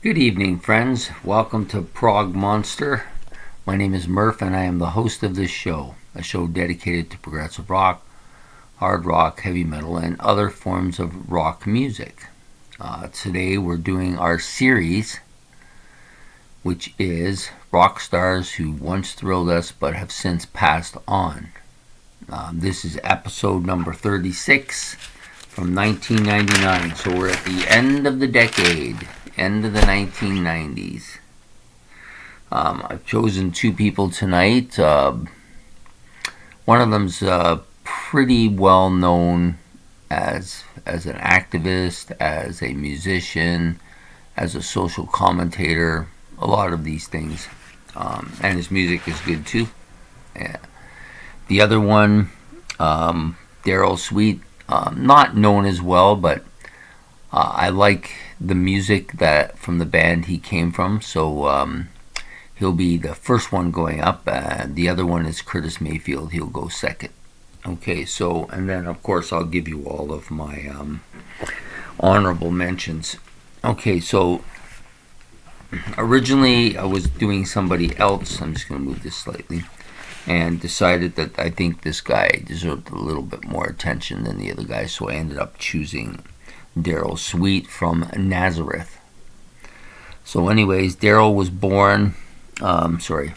Good evening, friends. Welcome to Prog Monster. My name is Murph, and I am the host of this show, a show dedicated to progressive rock, hard rock, heavy metal, and other forms of rock music. Today we're doing our series, which is rock stars who once thrilled us but have since passed on. This is episode number 36 from 1999, so we're at the end of the decade. End of the 1990s. I've chosen two people tonight. One of them's pretty well known as an activist, as a musician, as a social commentator, a lot of these things. And his music is good too. Yeah. The other one, Darrel Sweet, not known as well, but I like the music that from the band he came from, so he'll be the first one going up. The other one is Curtis Mayfield. He'll go second. Okay, so, and then of course I'll give you all of my honorable mentions. Okay, so originally I was doing somebody else. I'm just going to move this slightly, and decided that I think this guy deserved a little bit more attention than the other guy, so I ended up choosing Darrel Sweet from Nazareth. So anyways, Darrel was born, sorry,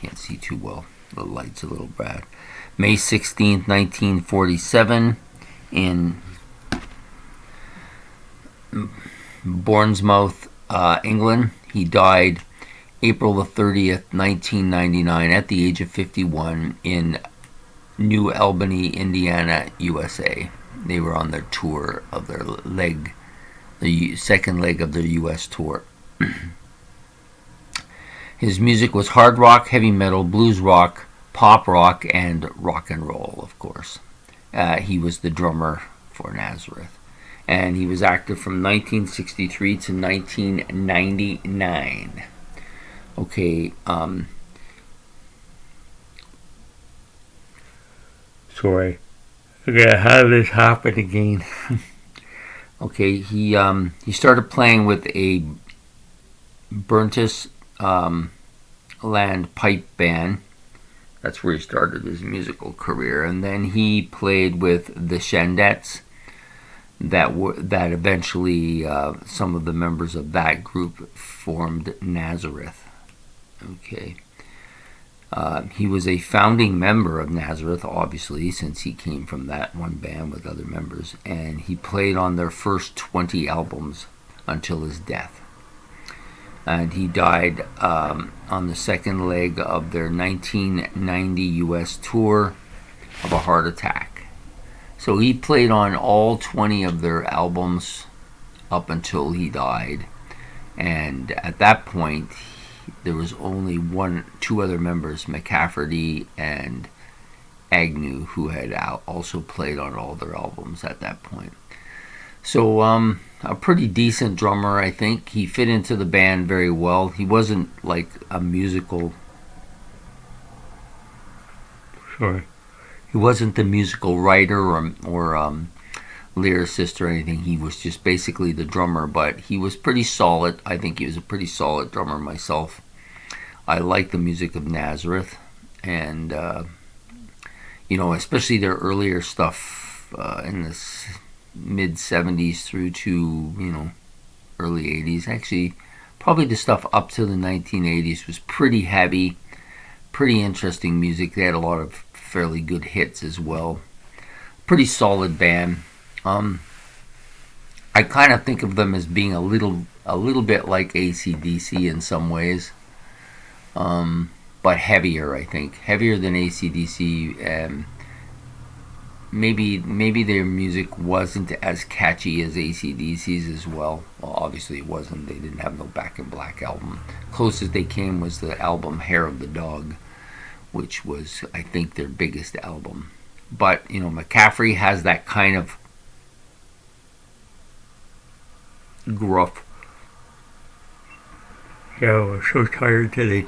can't see too well, the light's a little bad, May 16th, 1947 in Bournemouth, England. He died April the 30th, 1999 at the age of 51 in New Albany, Indiana, USA. They were on their tour of their leg, the second leg of their U.S. tour. His music was hard rock, heavy metal, blues rock, pop rock, and rock and roll, of course. He was the drummer for Nazareth. And he was active from 1963 to 1999. Okay, sorry. Okay, how did this happen again? Okay, he started playing with a Burntis Land pipe band. That's where he started his musical career, and then he played with the Shandettes. That eventually some of the members of that group formed Nazareth. Okay. He was a founding member of Nazareth, obviously, since he came from that one band with other members, and he played on their first 20 albums until his death. And he died on the second leg of their 1990 U.S. tour of a heart attack. So he played on all 20 of their albums up until he died, and at that point there was only two other members, McCafferty and Agnew, who had also played on all their albums at that point. So a pretty decent drummer, I think. He fit into the band very well. He wasn't like a musical... Sorry. He wasn't the musical writer or lyricist or anything. He was just basically the drummer, but he was pretty solid. I think he was a pretty solid drummer myself. I like the music of Nazareth, and especially their earlier stuff in the mid 70s through to early 80s. Actually, probably the stuff up to the 1980s was pretty heavy, pretty interesting music. They had a lot of fairly good hits as well. Pretty solid band. I kind of think of them as being a little bit like AC/DC in some ways, but heavier. I think heavier than AC/DC. Maybe their music wasn't as catchy as AC/DC's as well. Well, obviously it wasn't. They didn't have no Back in Black album. Closest they came was the album Hair of the Dog, which was, I think, their biggest album. But McCaffrey has that kind of gruff. Yeah, I'm so tired today.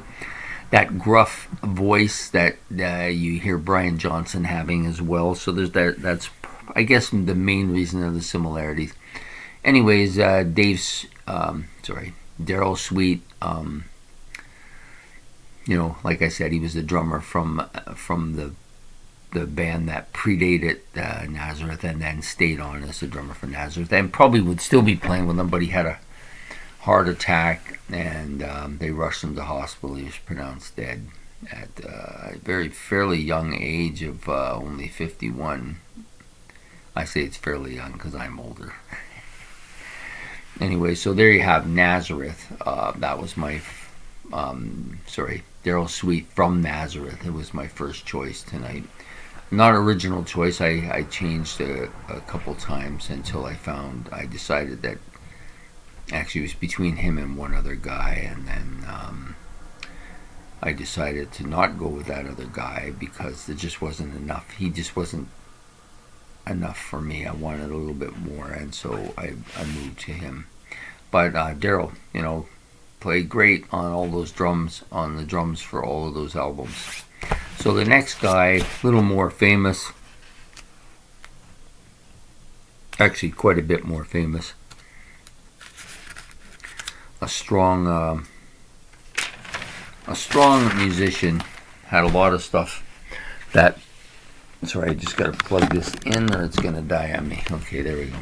That gruff voice that you hear Brian Johnson having as well. So there's that. That's, I guess, the main reason of the similarities. Anyways, Darrel Sweet, like I said, he was the drummer from the band that predated Nazareth and then stayed on as the drummer for Nazareth, and probably would still be playing with them, but he had a heart attack, and they rushed him to hospital. He was pronounced dead at a fairly young age of only 51. I say it's fairly young because I'm older. Anyway, so there you have Nazareth. That was my, Darrel Sweet from Nazareth. It was my first choice tonight. Not original choice. I changed a couple times until I decided that actually it was between him and one other guy, and then I decided to not go with that other guy because there just wasn't enough. He just wasn't enough for me. I wanted a little bit more, and so I moved to him. But Darrel, played great on all those drums, on the drums for all of those albums. So the next guy, a little more famous, actually quite a bit more famous, a strong musician, had a lot of stuff that, sorry, I just got to plug this in or it's going to die on me. Okay, there we go.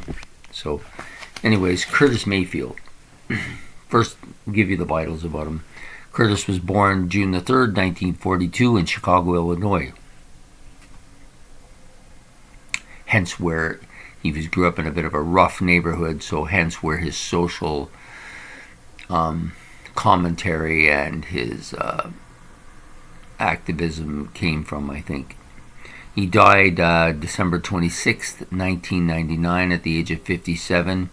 So anyways, Curtis Mayfield. First, I'll give you the vitals about him. Curtis was born June the 3rd, 1942 in Chicago, Illinois. Hence where grew up in a bit of a rough neighborhood, so hence where his social commentary and his activism came from, I think. He died December 26th, 1999 at the age of 57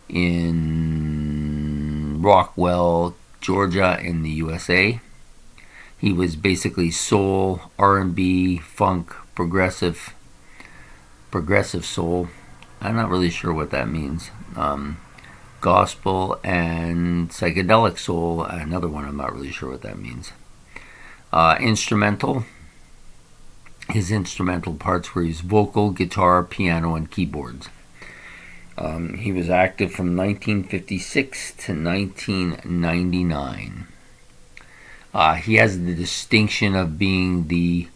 in Rockwell, Georgia in the USA. He was basically soul, R&B, funk, progressive soul. I'm not really sure what that means. Gospel and psychedelic soul, another one I'm not really sure what that means. Instrumental. His instrumental parts were his vocal, guitar, piano, and keyboards. He was active from 1956 to 1999. He has the distinction of being the...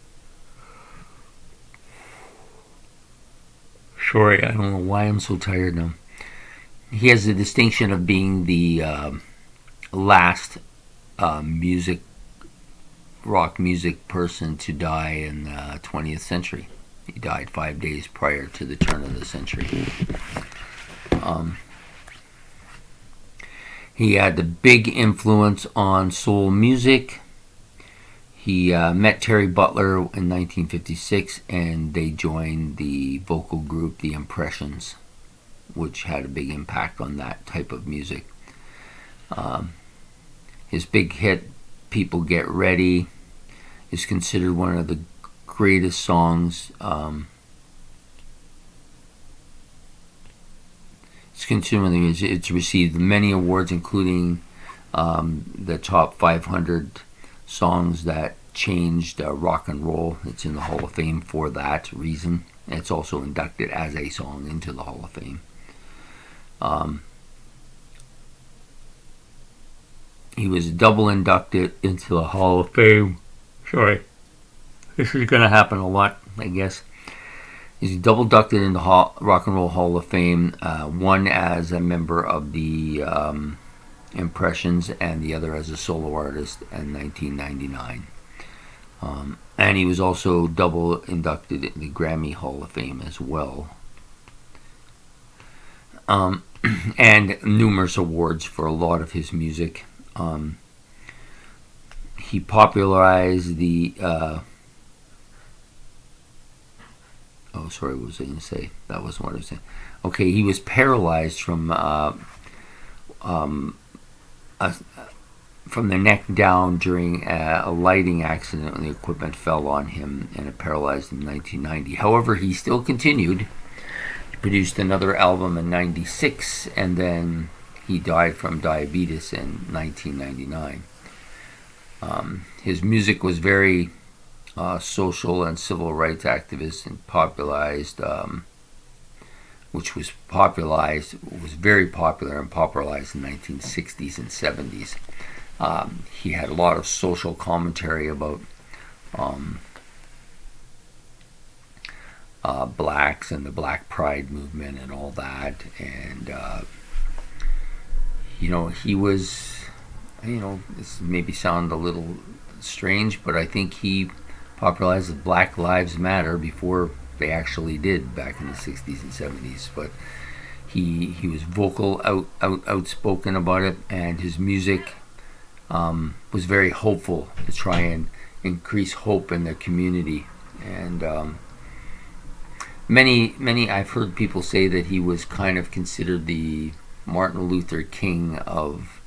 Sorry, I don't know why I'm so tired now. He has the distinction of being the last rock music person to die in the 20th century. He died 5 days prior to the turn of the century. He had the big influence on soul music. He met Terry Butler in 1956, and they joined the vocal group The Impressions, which had a big impact on that type of music. His big hit, People Get Ready, is considered one of the greatest songs. It's received many awards, including the top 500 songs that changed rock and roll. It's in the Hall of Fame for that reason. And it's also inducted as a song into the Hall of Fame. He was double inducted into the Hall of Fame. Sorry. This is going to happen a lot, I guess. He's double inducted into Rock and Roll Hall of Fame, one as a member of the Impressions and the other as a solo artist in 1999. And he was also double inducted in the Grammy Hall of Fame as well. And numerous awards for a lot of his music. He popularized the... what was I going to say? That wasn't what I was saying. Okay, he was paralyzed from the neck down during a lighting accident when the equipment fell on him, and it paralyzed him in 1990. However, he still continued. He produced another album in 96, and then he died from diabetes in 1999. His music was very social and civil rights activist, and popularized which was very popular and popularized in the 1960s and 70s. He had a lot of social commentary about blacks and the Black Pride movement and all that. And, he was, this maybe sound a little strange, but I think he popularized the Black Lives Matter before they actually did back in the 60s and 70s. But he was vocal, outspoken about it, and his music was very hopeful to try and increase hope in the community. And many I've heard people say that he was kind of considered the Martin Luther King of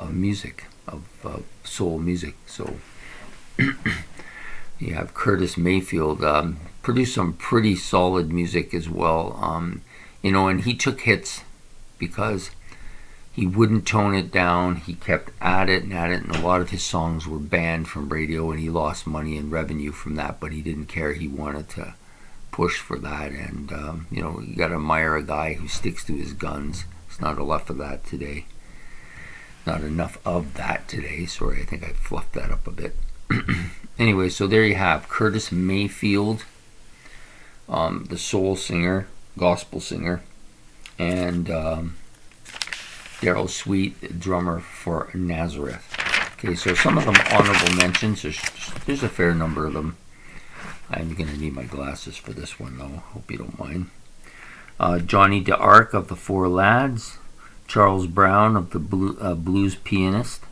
music, of soul music. So you have Curtis Mayfield produced some pretty solid music as well. And he took hits because he wouldn't tone it down. He kept at it, and a lot of his songs were banned from radio, and he lost money and revenue from that, but he didn't care. He wanted to push for that. And you got to admire a guy who sticks to his guns. It's not enough of that today. Sorry, I think I fluffed that up a bit. Anyway, so there you have Curtis Mayfield, the soul singer, gospel singer, and Darrel Sweet, the drummer for Nazareth. Okay, so some of them honorable mentions. There's a fair number of them. I'm going to need my glasses for this one, though. Hope you don't mind. Johnny D'Arc of the Four Lads, Charles Brown of the blues pianist,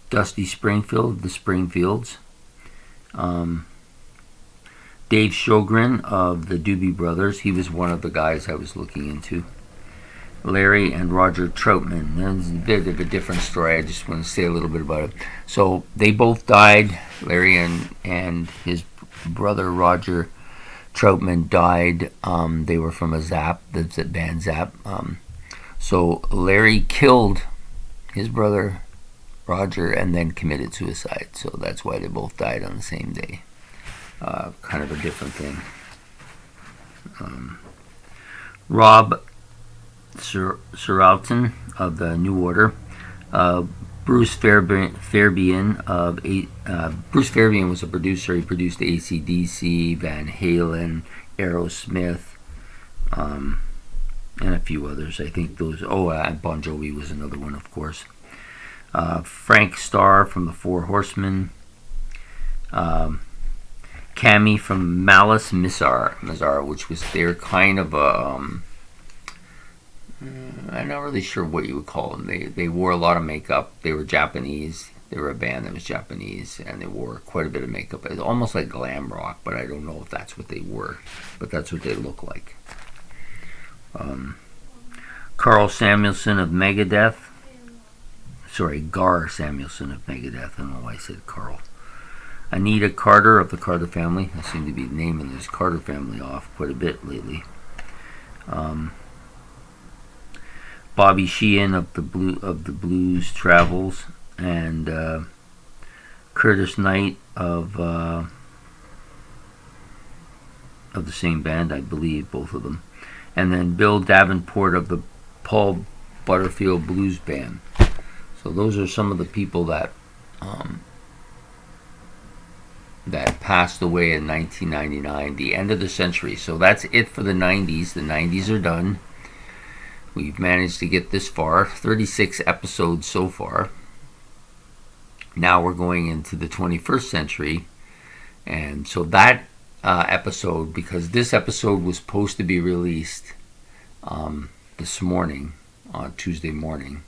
Dusty Springfield of the Springfields, Dave Sjogren of the Doobie Brothers. He was one of the guys I was looking into. Larry and Roger Troutman. That's a bit of a different story. I just want to say a little bit about it. So they both died. Larry and his brother Roger Troutman died. They were from the band Zap. So Larry killed his brother Roger and then committed suicide. So that's why they both died on the same day. Kind of a different thing. Rob Seralton of the New Order, Bruce Fairbairn Bruce Fairbairn was a producer. He produced AC/DC, Van Halen, Aerosmith, and a few others. I think those. Bon Jovi was another one, of course. Frank Starr from the Four Horsemen. Cammy from Malice Mizar, which was their kind of a. I'm not really sure what you would call them. They wore a lot of makeup. They were Japanese. They were a band that was Japanese, and they wore quite a bit of makeup. It's almost like glam rock, but I don't know if that's what they were. But that's what they look like. Carl Samuelson of Megadeth. Sorry, Gar Samuelson of Megadeth. I don't know why I said Carl. Anita Carter of the Carter family. I seem to be naming this Carter family off quite a bit lately. Bobby Sheehan of the Blues Travels, and Curtis Knight of the same band, I believe, both of them, and then Bill Davenport of the Paul Butterfield Blues Band. So those are some of the people that passed away in 1999, the end of the century. So that's it for the 90s. The 90s are done. We've managed to get this far, 36 episodes so far. Now we're going into the 21st century. And so that episode, because this episode was supposed to be released this morning, on Tuesday morning,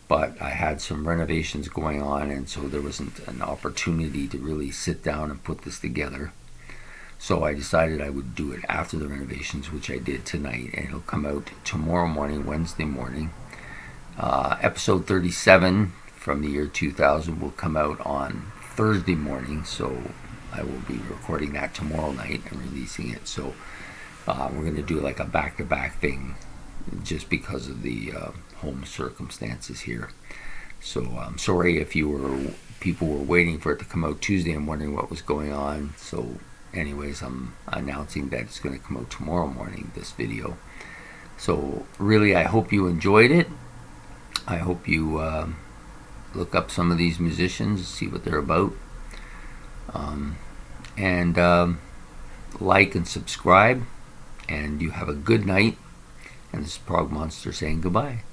but I had some renovations going on, and so there wasn't an opportunity to really sit down and put this together. So I decided I would do it after the renovations, which I did tonight, and it'll come out tomorrow morning, Wednesday morning. Episode 37 from the year 2000 will come out on Thursday morning, so I will be recording that tomorrow night and releasing it. So we're going to do like a back-to-back thing, just because of the home circumstances here. So I'm sorry if people were waiting for it to come out Tuesday and wondering what was going on. So anyways, I'm announcing that it's going to come out tomorrow morning, this video. So really, I hope you enjoyed it. I hope you look up some of these musicians, see what they're about, and like and subscribe. And you have a good night. And this is Prog Monster saying goodbye.